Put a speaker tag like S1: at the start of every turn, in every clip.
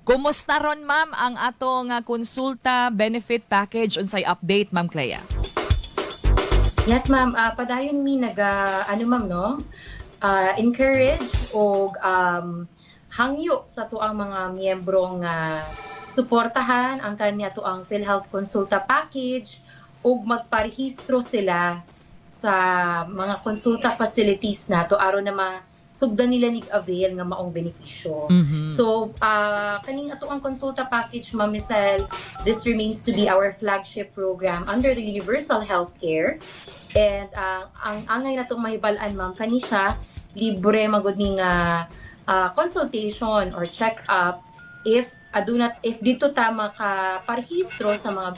S1: Kumusta ron ma'am ang atong konsulta benefit package unsay update ma'am Clea?
S2: Yes ma'am, padayon mi ma'am no, encourage o hangyo sa tuang mga miyembro nga suportahan ang kanya tuang PhilHealth Konsulta Package ug magparehistro sila sa mga konsulta facilities nato aron na sugdan nila nig-avail nga maong benepisyo. So, kaning ato ang konsulta package, Ma'am Michelle, this remains to be our flagship program under the Universal Healthcare. And ang angay na itong mahibalaan, Ma'am, kani siya, libre magod ning consultation or check-up if dito tama ka parehistro sa mga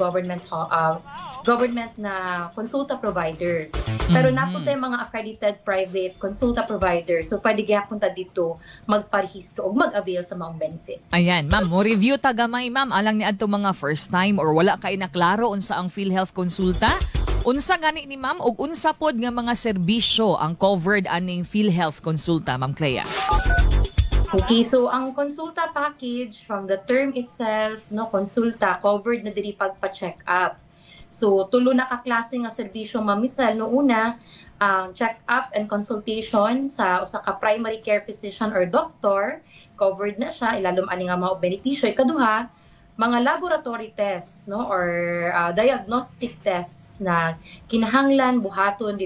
S2: government na konsulta providers. Pero napo tay mga accredited private konsulta providers. So pwede gyapon ta dito magparehistro ug mag-avail sa mga benefit.
S1: Ayan, ma'am, mo review ta gamay ma'am alang ni adto mga first time or wala kay naklaro unsa ang PhilHealth Konsulta. Unsa gani ni ma'am ug unsa pod nga mga serbisyo ang covered aning PhilHealth Konsulta, Ma'am Clea?
S2: Okay, so ang konsulta package from the term itself, no, konsulta covered na diri pagpa-check up. So tulo na ka klase nga serbisyo Ma'am Michelle. No una, ang check up and consultation sa usa ka primary care physician or doctor, covered na siya ilalom ani nga mao benepisyo. Ikaduha, mga laboratory tests, no, or diagnostic tests na kinahanglan pamuhaton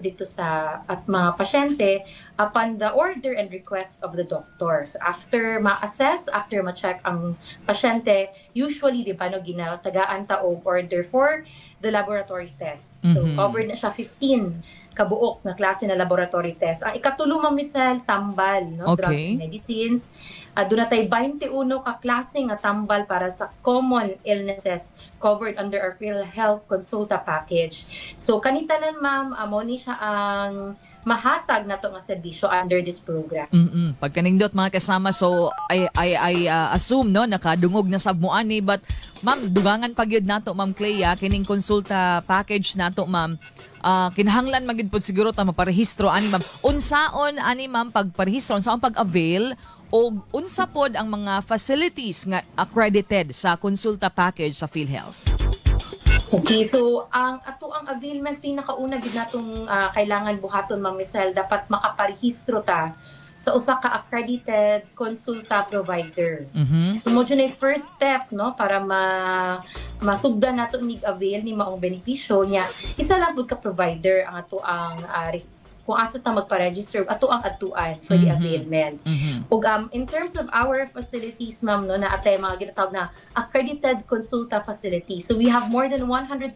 S2: dito sa at mga pasyente upon the order and request of the doctor. So after ma-assess, after ma-check ang pasyente, usually di ba no ginatagaan ta og order for the laboratory test. So covered na siya 15 kabuok na klase na laboratory test. Ang ikatulo Ma'am Michelle, tambal, no, drugs and medicines. Doon na tayo 21 ka klase nga tambal para sa common illnesses covered under our PhilHealth Konsulta Package. So kanitanan ma'am, amo ni siya ang mahatag na to nga serbisyo under this program.
S1: Pagkanindot mga kasama, so I assume no nakadungog na sab mo ani, but ma'am dugangan pagyud nato Ma'am Clea kining konsulta package nato ma'am. Kinahanglan magid pud siguro ta maparehistro ani ma'am. Unsaon ani ma'am pagparehistro, unsaon pag-avail o unsa pod ang mga facilities nga accredited sa konsulta package sa PhilHealth?
S2: Okay, so ang availment pinakauna gid natong kailangan buhaton Ma'am Michelle, dapat makaparehistro ta sa usa ka accredited konsulta provider. So mo na first step no para masugdan nato nig-avail ni maong benepisyo niya. Isa lang pud ka provider ang kung asa ta magpa-register ato ang atuan for the availment. Ug in terms of our facilities ma'am no, na atay mga ginatawag na accredited konsulta facilities. So we have more than 130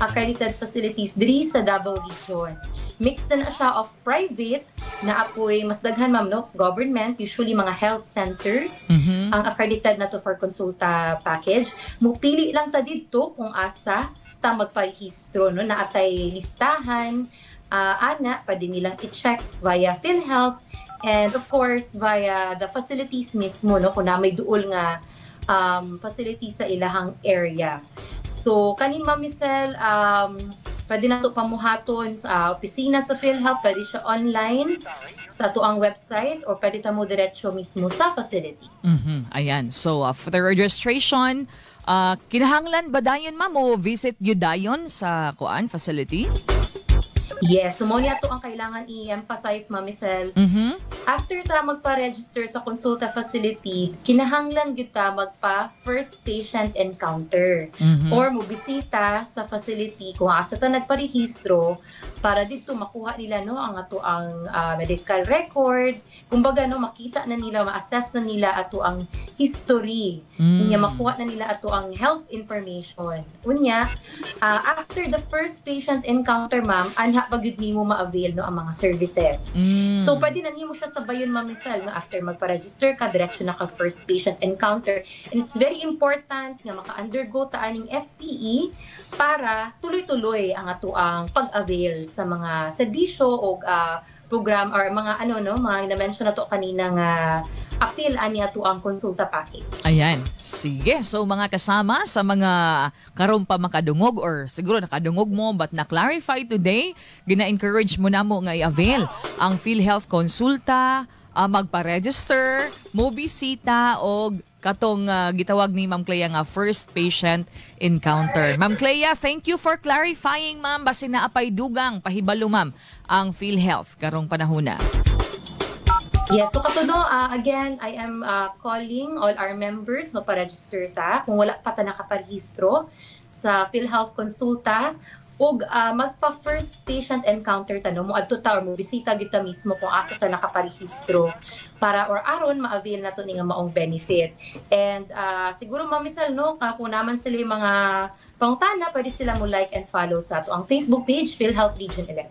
S2: accredited facilities diri sa Davao Region. Mixed na siya of private na apoy mas daghan ma'am no, government, usually mga health centers ang accredited na to for konsulta package. Mupili lang ta didto kung asa ta magparehistro no, na atay listahan. Pwede nilang i-check via PhilHealth and of course via the facilities mismo no, kung na may duol nga facilities sa ilahang area. So kanin Ma'am Michelle, pwede na to pamuhaton sa opisina sa PhilHealth, pwede siya online sa tuang website or pwede ta mo diretso mismo sa facility.
S1: Ayan, so for the registration, kinahanglan ba dayon ma'am o visit gyud dayon sa facility?
S2: Yes, so mo niya to ang kailangan i-emphasize Ma'am Michelle. After ta magpa-register sa konsulta facility, kinahanglan gyud ta magpa first patient encounter or mobisita sa facility kung asa ta nagparehistro para dito makuha nila no ang ato ang medical record. Kumbaga no makita na nila, ma-assess na nila ato ang history. Unya makuha na nila ato ang health information. Unya after the first patient encounter ma'am, anha bagud nimo ma-avail no ang mga services. So pwede na nimo siya sabayon Ma'am Michelle no, after magpa-register ka diretso na ka first patient encounter. And it's very important nga maka-undergo ta aning FPE para tuloy-tuloy ang ato ang pag-avail sa mga serbisyo o program or mga mga na-mention na to kanina nga appeal ani ato ang konsulta package.
S1: Ayan. Sige. So mga kasama sa mga karon pa makadungog or siguro nakadungog mo but na-clarify today, gina-encourage mo na mo nga i-avail ang PhilHealth Konsulta magpa-register, mobisita o katong gitawag ni Ma'am Clea nga first patient encounter. Ma'am Clea, thank you for clarifying, ma'am. Basin na apay dugang pahibalo, ma'am, ang PhilHealth karong panahona.
S2: Yes, so katuno, again, I am calling all our members magpa-register ta. Kung wala pa ta nakaparehistro sa PhilHealth Konsulta, ug magpa-first patient encounter ta, no? Muadto ta or mo bisita gyud ta mismo kung asa ta nakaparehistro para or aron ma-avail nato ni nga maong benefit. And siguro mamisal, no, kung naman sila yung mga pangutana, pwede sila mo like and follow sa ato ang Facebook page PhilHealth Region 11.